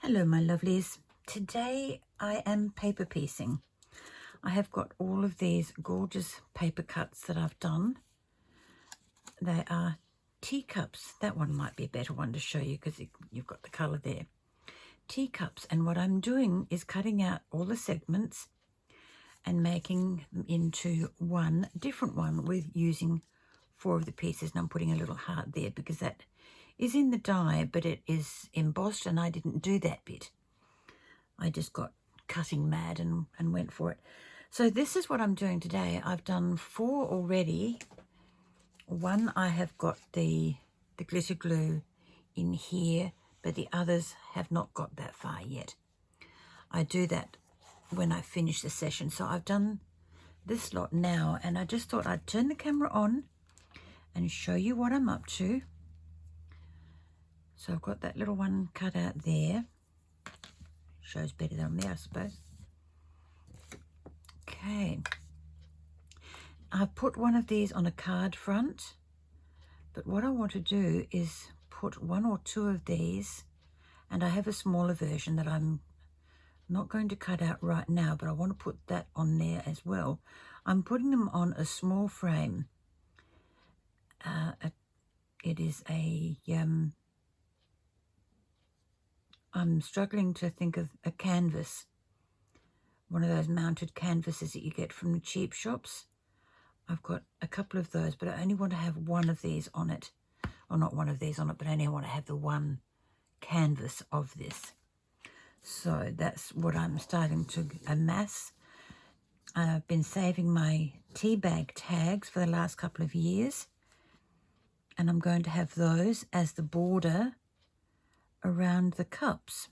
Hello my lovelies. Today I am paper piecing. I have got all of these gorgeous paper cuts that I've done. They are teacups. That one might be a better one to show you because you've got the colour there. Teacups, and what I'm doing is cutting out all the segments and making them into one different one with using 4 of the pieces, and I'm putting a little heart there because that is in the die, but it is embossed and I didn't do that bit. I just got cutting mad and went for it. So this is what I'm doing today. I've done 4 already. One I have got the glitter glue in here, but the others have not got that far yet. I do that when I finish the session. So I've done this lot now, and I just thought I'd turn the camera on and show you what I'm up to. So I've got that little one cut out there. Shows better than me, I suppose. Okay. I've put one of these on a card front, but what I want to do is put 1 or 2 of these, and I have a smaller version that I'm not going to cut out right now, but I want to put that on there as well. I'm putting them on a small frame. It is a, I'm struggling to think of a canvas, one of those mounted canvases that you get from the cheap shops. I've got a couple of those, but I only want to have one of these on it. Or not one of these on it, but I only want to have the one canvas of this. So that's what I'm starting to amass. I've been saving my tea bag tags for the last couple of years, and I'm going to have those as the border around the cups.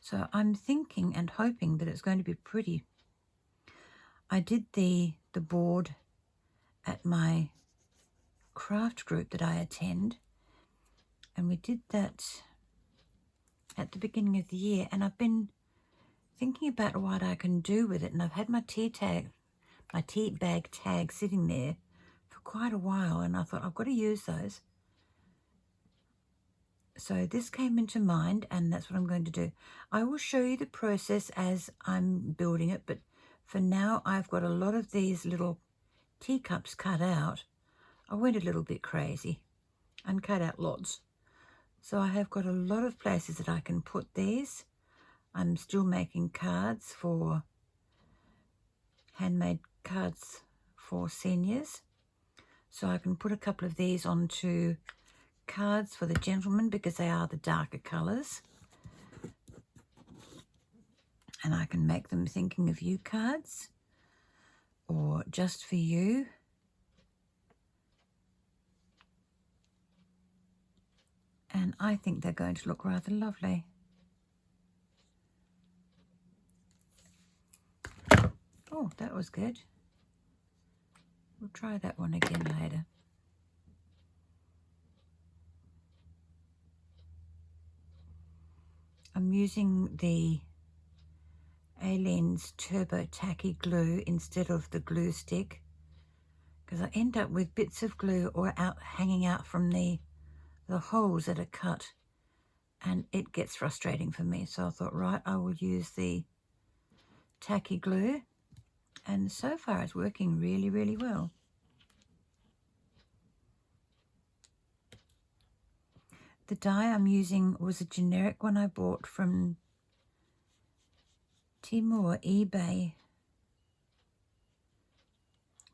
So I'm thinking and hoping that it's going to be pretty. I did the board at my craft group that I attend, and we did that at the beginning of the year, and I've been thinking about what I can do with it, and I've had my tea bag tag sitting there for quite a while, and I thought I've got to use those. So this came into mind, and that's what I'm going to do. I will show you the process as I'm building it, but for now I've got a lot of these little teacups cut out. I went a little bit crazy and cut out lots. So I have got a lot of places that I can put these. I'm still making cards for handmade cards for seniors. So I can put a couple of these onto cards for the gentlemen because they are the darker colours. And I can make them thinking of you cards or just for you. And I think they're going to look rather lovely. Oh, that was good. We'll try that one again later. I'm using the Aleene's Turbo Tacky glue instead of the glue stick because I end up with bits of glue or hanging out from the holes that are cut, and it gets frustrating for me. So I thought, right, I will use the tacky glue, and so far it's working really, really well. The die I'm using was a generic one I bought from Temu, eBay,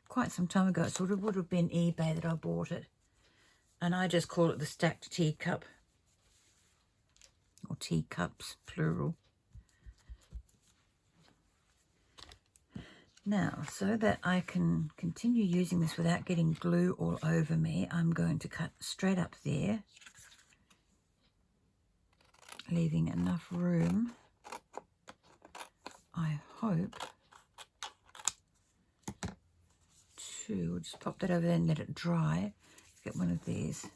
quite some time ago. It sort of would have been eBay that I bought it, and I just call it the stacked teacup, or teacups plural. Now, so that I can continue using this without getting glue all over me, I'm going to cut straight up there, leaving enough room, I hope, to just pop that over there and let it dry. Let's get one of these.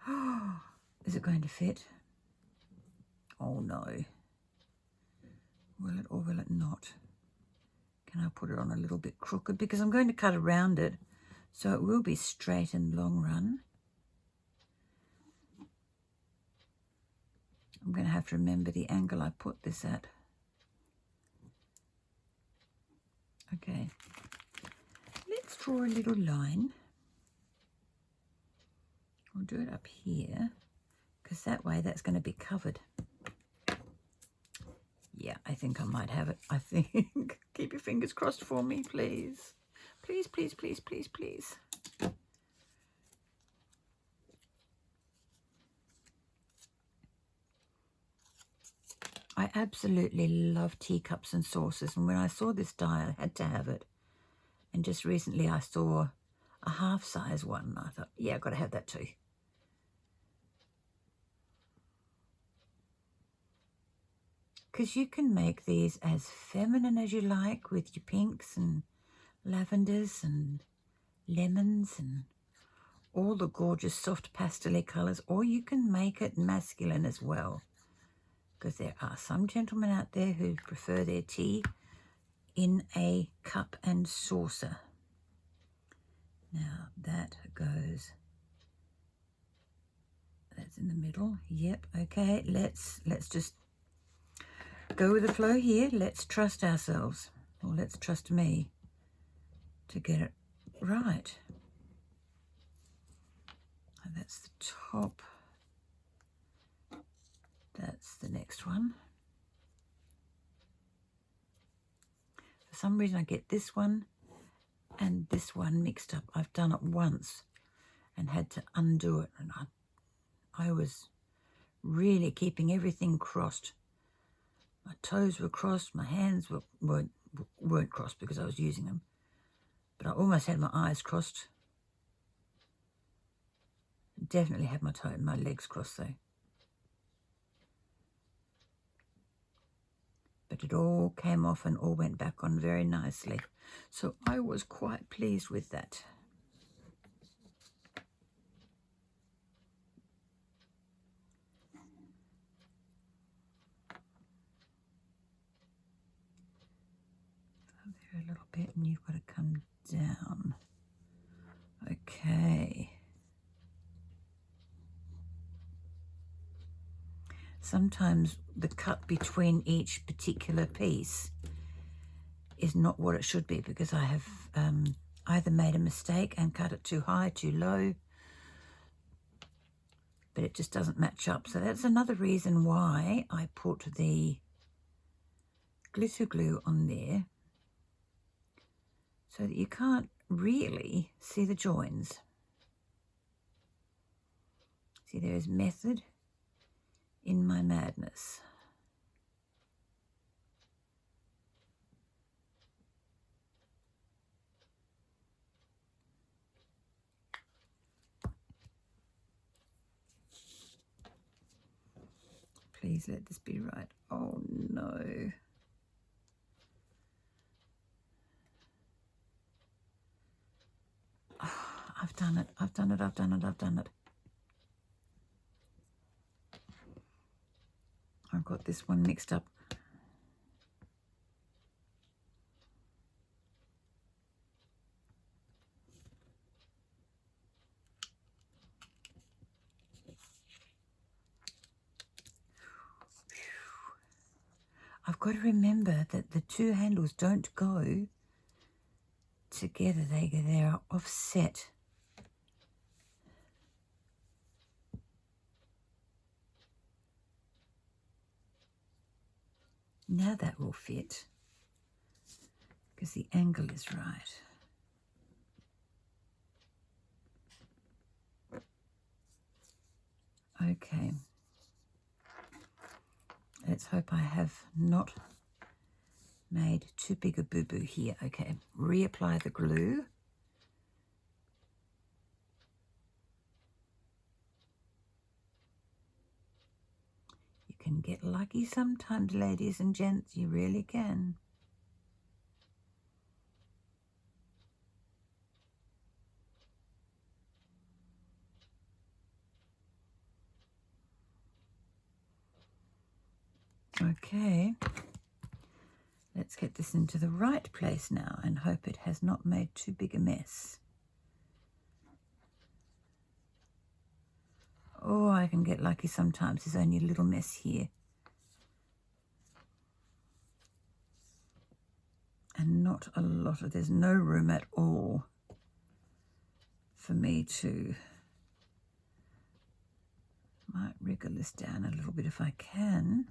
Oh, is it going to fit? Oh no. Will it or will it not? Can I put it on a little bit crooked? Because I'm going to cut around it, so it will be straight in the long run. I'm going to have to remember the angle I put this at. Okay, let's draw a little line. I'll do it up here because that way that's going to be covered. Yeah, I think I might have it. I think. Keep your fingers crossed for me, please. Please, please, please, please, please. I absolutely love teacups and saucers, and when I saw this die, I had to have it. And just recently I saw a half-size one, and I thought, yeah, I've got to have that too. Because you can make these as feminine as you like with your pinks and lavenders and lemons and all the gorgeous soft pastel colours, or you can make it masculine as well. Because there are some gentlemen out there who prefer their tea in a cup and saucer. Now that goes, that's in the middle. Yep, okay, let's just go with the flow here. Let's trust ourselves, or let's trust me to get it right. And that's the top. That's the next one. For some reason I get this one and this one mixed up. I've done it once and had to undo it, and I was really keeping everything crossed. My toes were crossed, my hands weren't crossed because I was using them, but I almost had my eyes crossed. Definitely had my legs crossed though. But it all came off and all went back on very nicely. So I was quite pleased with that. Up there a little bit, and you've got to come down. Okay. Sometimes the cut between each particular piece is not what it should be, because I have either made a mistake and cut it too high, too low, but it just doesn't match up. So that's another reason why I put the glitter glue on there, so that you can't really see the joins. See, there is method in my madness. Please let this be right. Oh no. Oh, I've done it. I've done it. I've done it. I've done it. I've got this one mixed up. I've got to remember that the two handles don't go together. They are offset. Now that will fit, because the angle is right. Okay. Let's hope I have not made too big a boo-boo here. Okay, reapply the glue. You can get lucky sometimes, ladies and gents, you really can. Okay, let's get this into the right place now and hope it has not made too big a mess. Oh, I I can get lucky sometimes. There's only a little mess here. And not a lot of, there's no room at all for me to, might wriggle this down a little bit if I can,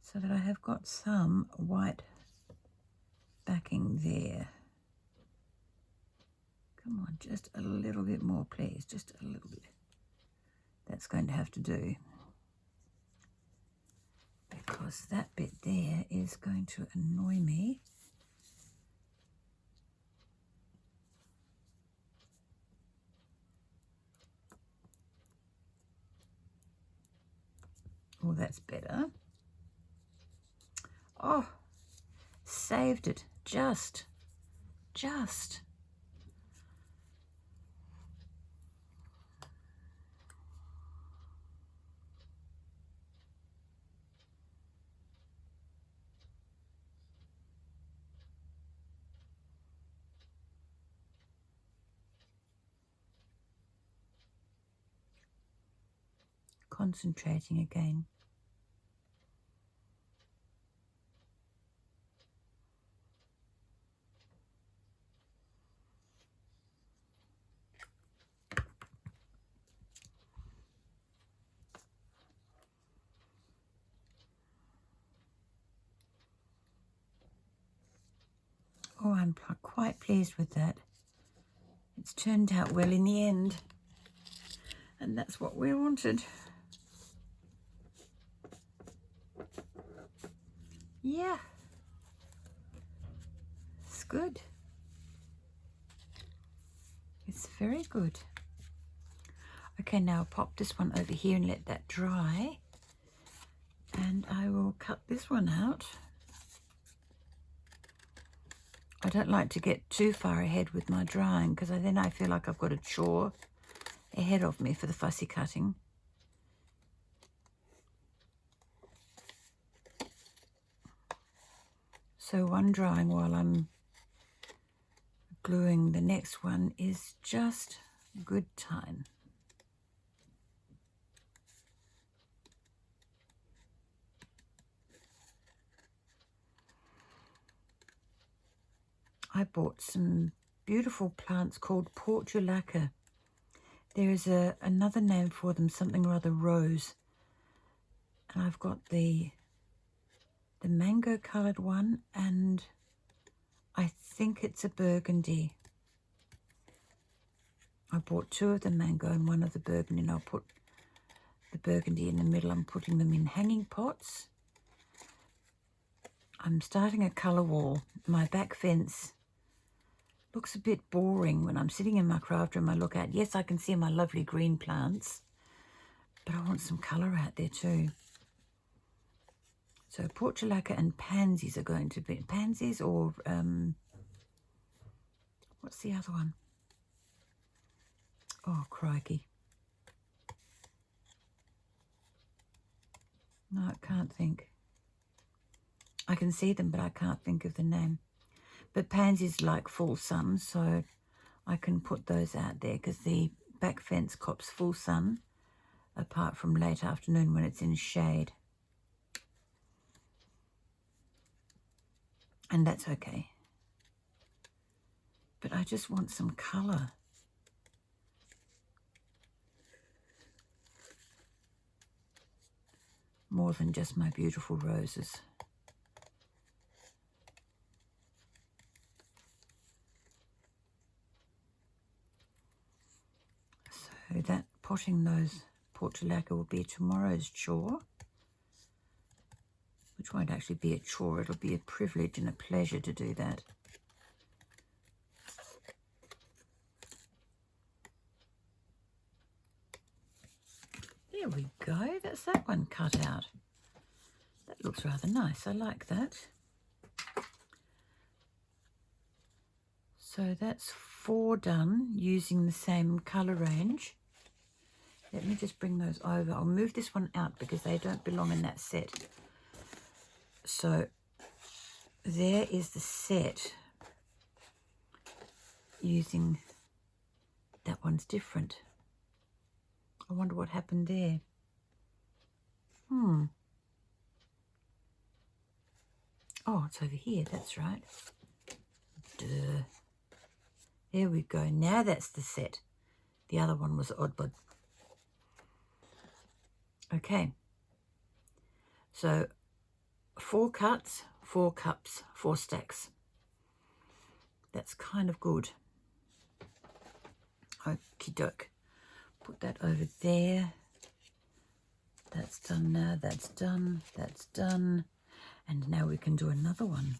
so that I have got some white backing there. Come on, just a little bit more, please, just a little bit. That's going to have to do, because that bit there is going to annoy me. Oh, that's better. Oh, saved it. Just. Concentrating again. Oh, I'm quite pleased with that. It's turned out well in the end, and that's what we wanted. Yeah, it's good. It's very good. Okay, now I'll pop this one over here and let that dry, and I will cut this one out. I don't like to get too far ahead with my drying, because then I feel like I've got a chore ahead of me for the fussy cutting. So one drying while I'm gluing the next one is just good time. I bought some beautiful plants called portulaca. There is another name for them, something or other rose. And I've got the mango coloured one, and I think it's a burgundy. I bought two of the mango and one of the burgundy, and I'll put the burgundy in the middle. I'm putting them in hanging pots. I'm starting a colour wall. My back fence looks a bit boring when I'm sitting in my craft room. I look out, yes, I can see my lovely green plants, but I want some colour out there too. So portulaca and pansies are going to be, pansies or, what's the other one? Oh, crikey. No, I can't think. I can see them, but I can't think of the name. But pansies like full sun, so I can put those out there, because the back fence cops full sun, apart from late afternoon when it's in shade. And that's okay. But I just want some colour. More than just my beautiful roses. So that potting those portulaca will be tomorrow's chore, which won't actually be a chore, it'll be a privilege and a pleasure to do that. There we go, that's that one cut out. That looks rather nice, I like that. So that's 4 done using the same colour range. Let me just bring those over. I'll move this one out because they don't belong in that set. So there is the set using, that one's different. I wonder what happened there. Oh, it's over here, that's right. Duh. There we go. Now that's the set. The other one was Oddbud. Okay. So 4 cuts, 4 cups, 4 stacks. That's kind of good. Okie doke. Put that over there. That's done now. That's done. That's done. And now we can do another one.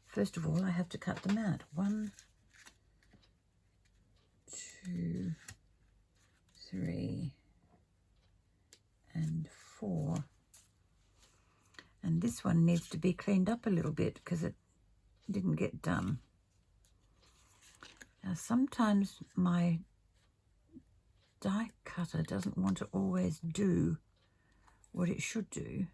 First of all, I have to cut them out. 1, 2, 3, and 4. And this one needs to be cleaned up a little bit because it didn't get done. Now, sometimes my die cutter doesn't want to always do what it should do.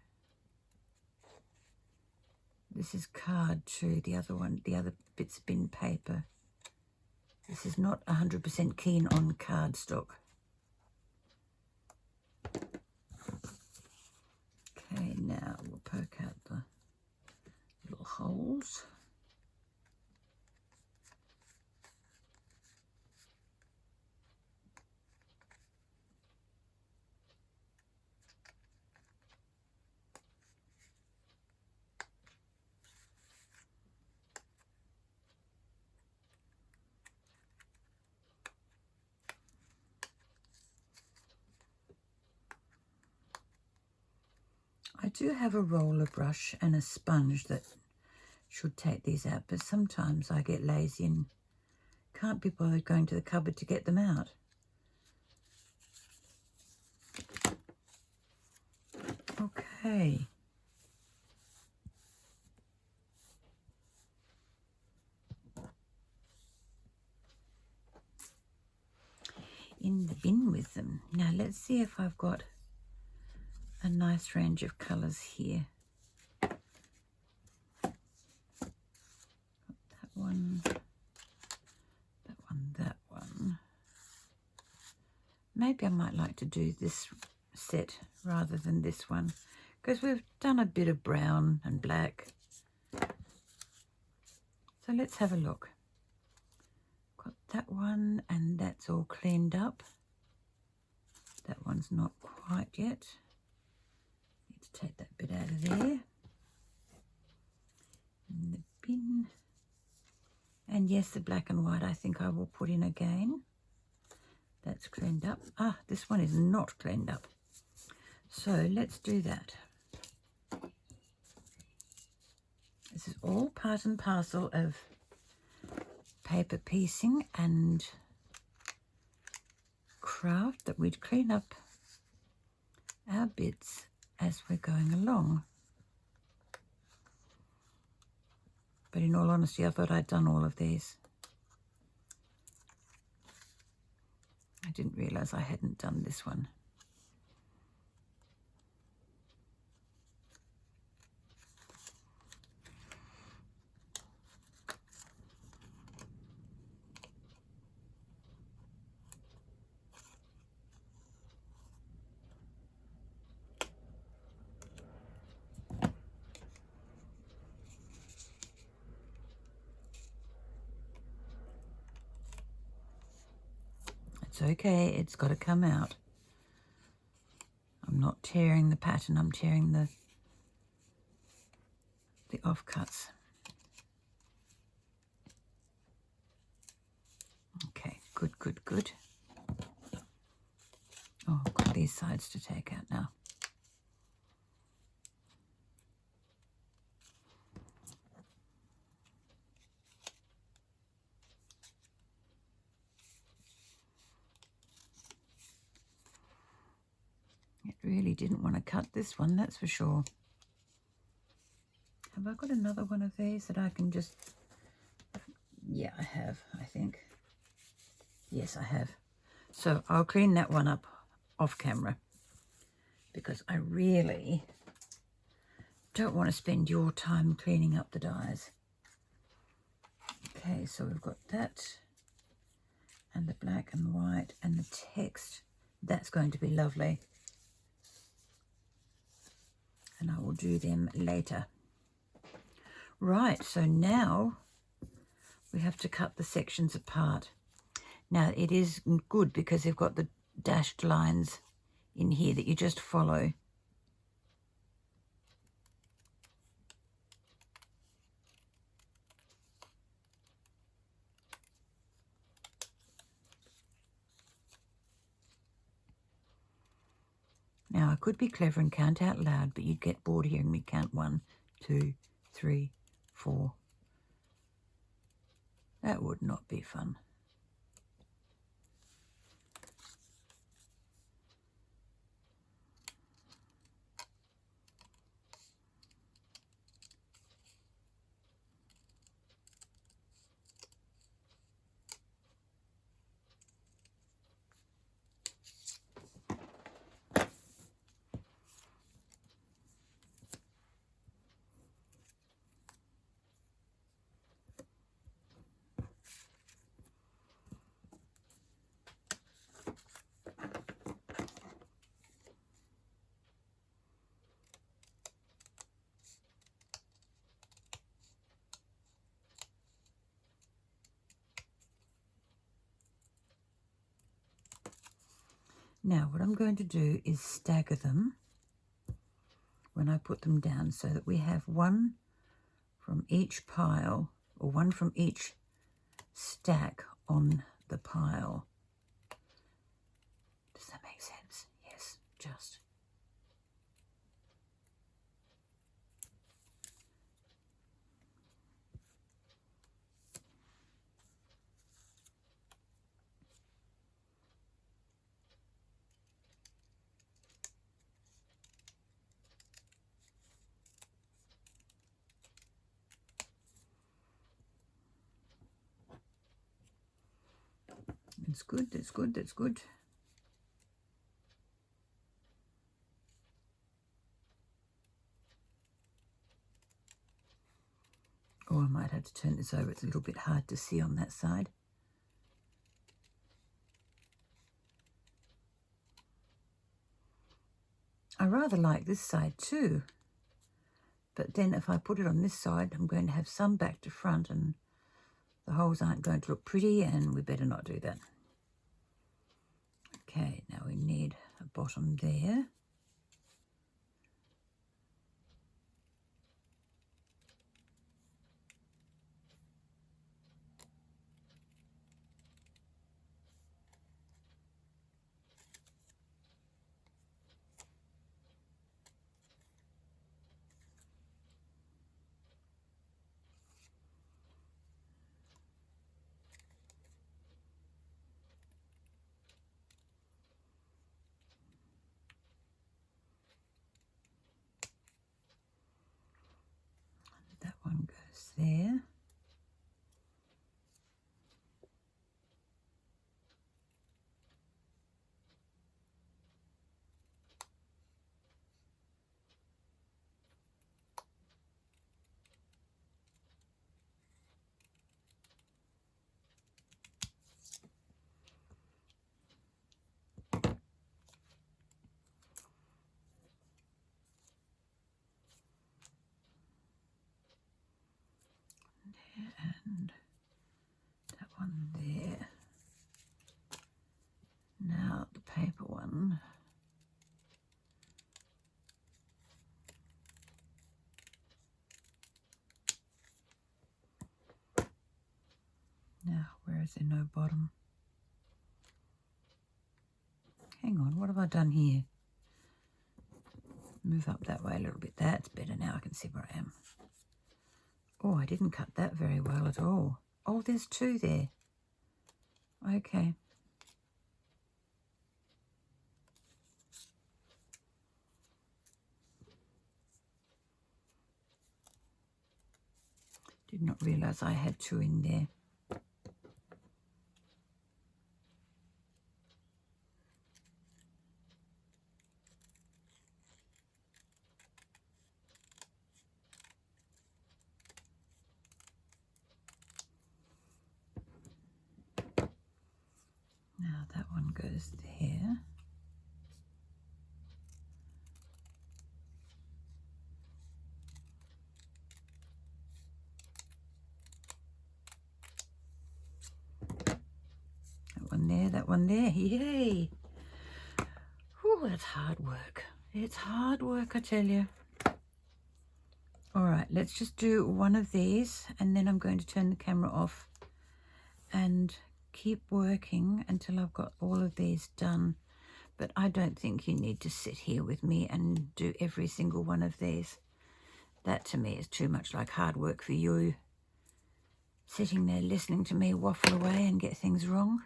This is card too. The other bit's bin paper. This is not 100% keen on cardstock. Okay, now we'll poke out the little holes. I do have a roller brush and a sponge that should take these out, but sometimes I get lazy and can't be bothered going to the cupboard to get them out. Okay. In the bin with them. Now let's see if I've got a nice range of colours here. Got that one, that one, that one. Maybe I might like to do this set rather than this one because we've done a bit of brown and black. So let's have a look. Got that one and that's all cleaned up. That one's not quite yet. Need to take that bit out of there. In the bin. And yes, the black and white I think I will put in again. That's cleaned up. Ah, this one is not cleaned up. So let's do that. This is all part and parcel of paper piecing and craft, that we'd clean up our bits as we're going along. But in all honesty, I thought I'd done all of these. I didn't realise I hadn't done this one. It's okay, it's got to come out. I'm not tearing the pattern, I'm tearing the offcuts. Okay, good, good, good. Oh, I've got these sides to take out now. It really didn't want to cut this one, that's for sure. Have I got another one of these that I can just... Yeah, I have, I think. Yes, I have. So I'll clean that one up off camera because I really don't want to spend your time cleaning up the dies. Okay, so we've got that and the black and white and the text. That's going to be lovely. And I will do them later. Right, so now we have to cut the sections apart. Now it is good because they've got the dashed lines in here that you just follow. Now I could be clever and count out loud, but you'd get bored hearing me count 1, 2, 3, 4. That would not be fun. Now what I'm going to do is stagger them when I put them down so that we have one from each pile, or one from each stack on the pile. Does that make sense? Yes, just. It's good, that's good, that's good. Or I might have to turn this over. It's a little bit hard to see on that side. I rather like this side too. But then if I put it on this side, I'm going to have some back to front and the holes aren't going to look pretty, and we better not do that. Okay, now we need a bottom there. That one goes there. And that one there. Now the paper one. Now, where is there no bottom? Hang on, what have I done here? Move up that way a little bit. That's better now. I can see where I am. Oh, I didn't cut that very well at all. Oh, there's 2 there. Okay. Did not realise I had 2 in there. That one goes there. That one there, that one there. Yay! Oh, that's hard work. It's hard work, I tell you. All right, let's just do one of these, and then I'm going to turn the camera off and keep working until I've got all of these done. But I don't think you need to sit here with me and do every single one of these. That to me is too much like hard work for you, sitting there listening to me waffle away and get things wrong.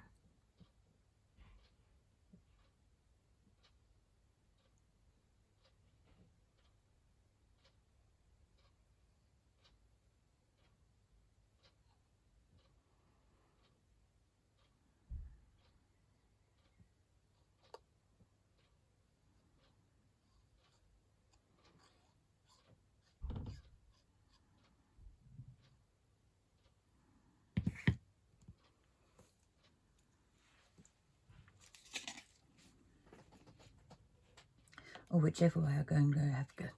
Or whichever way I'm going to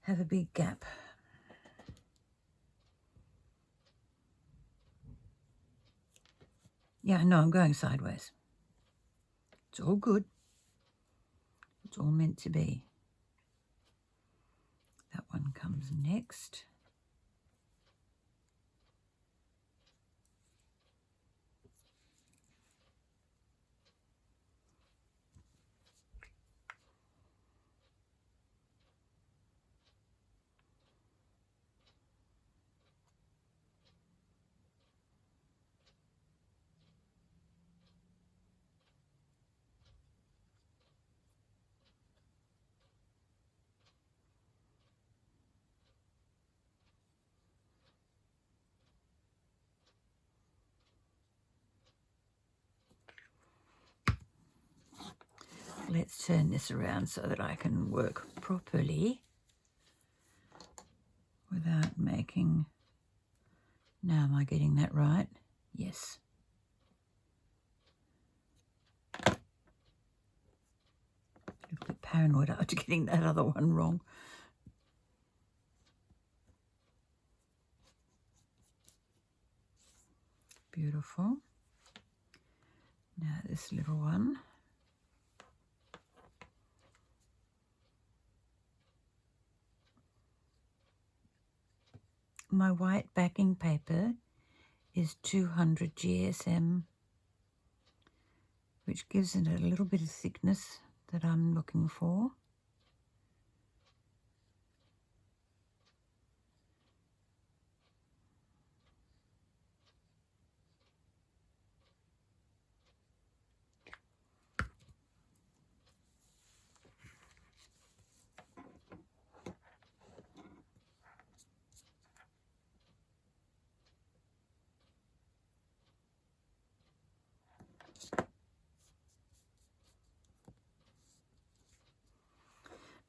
have a big gap. Yeah, no, I'm going sideways. It's all good. It's all meant to be. That one comes next. Let's turn this around so that I can work properly without making... Now, am I getting that right? Yes. A little bit paranoid after getting that other one wrong. Beautiful. Now this little one. My white backing paper is 200 GSM, which gives it a little bit of thickness that I'm looking for.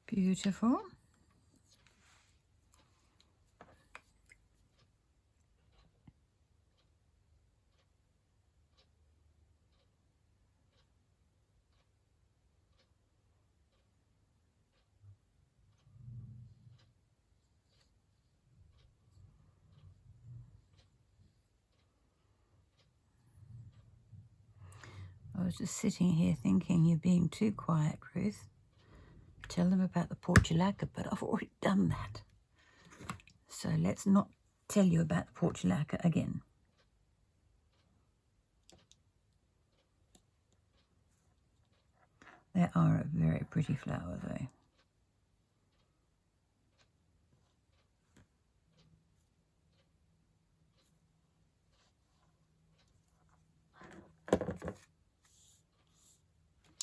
Beautiful. I was just sitting here thinking you're being too quiet, Ruth. Tell them about the portulaca, but I've already done that. So let's not tell you about the portulaca again. They are a very pretty flower, though.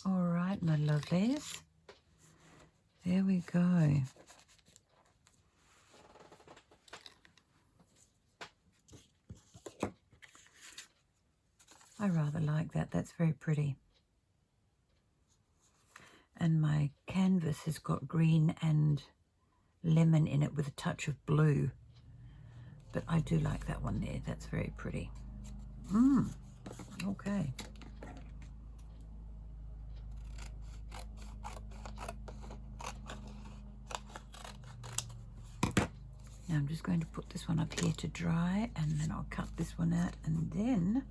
All right, my lovelies. There we go. I rather like that. That's very pretty. And my canvas has got green and lemon in it with a touch of blue. But I do like that one there. That's very pretty. Okay. Now I'm just going to put this one up here to dry, and then I'll cut this one out, and then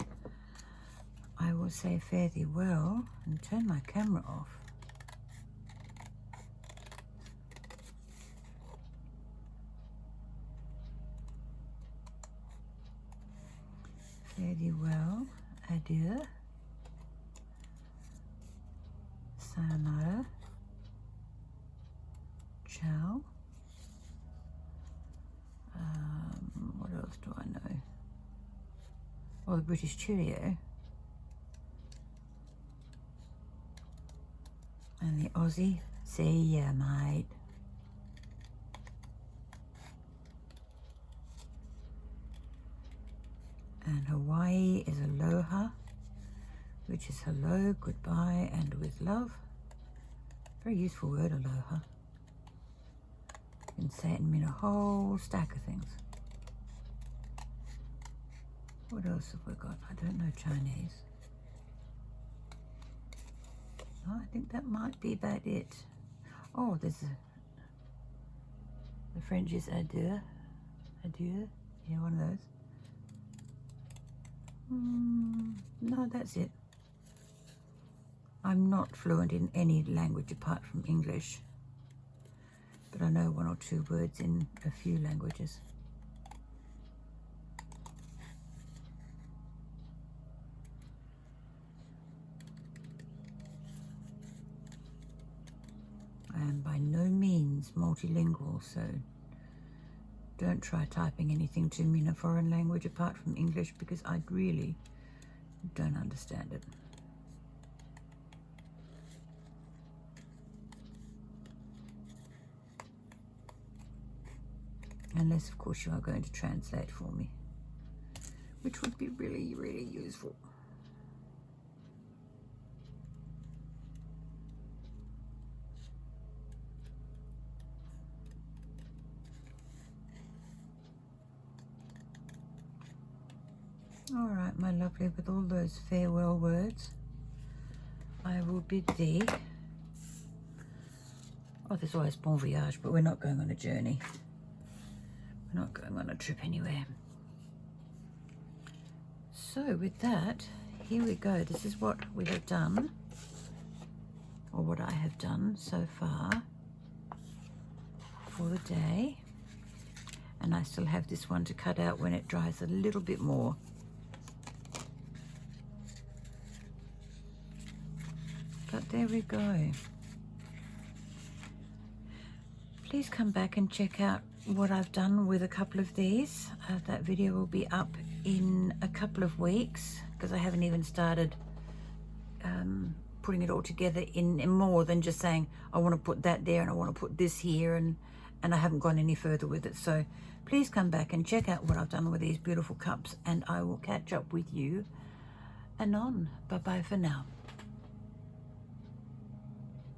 I will say fare thee well and turn my camera off. Fare thee well, adieu, sayonara, ciao. What else do I know? Oh, the British cheerio. And the Aussie, see ya, mate. And Hawaii is aloha, which is hello, goodbye, and with love. Very useful word, aloha. You can say it and mean a whole stack of things. What else have we got? I don't know Chinese. No, I think that might be about it. Oh, there's the French is adieu. Adieu. Yeah, one of those. No, that's it. I'm not fluent in any language apart from English, but I know one or two words in a few languages. I am by no means multilingual, so don't try typing anything to me in a foreign language apart from English, because I really don't understand it. Unless, of course, you are going to translate for me, which would be really, really useful. All right, my lovely, with all those farewell words, I will bid thee. Oh, there's always bon voyage, but we're not going on a journey. We're not going on a trip anywhere. So with that, here we go. This is what we have done, or what I have done so far for the day. And I still have this one to cut out when it dries a little bit more. But there we go. Please come back and check out what I've done with a couple of these. That video will be up in a couple of weeks, because I haven't even started putting it all together in more than just saying I want to put that there and I want to put this here, and I haven't gone any further with it. So please come back and check out what I've done with these beautiful cups, and I will catch up with you anon. Bye bye for now.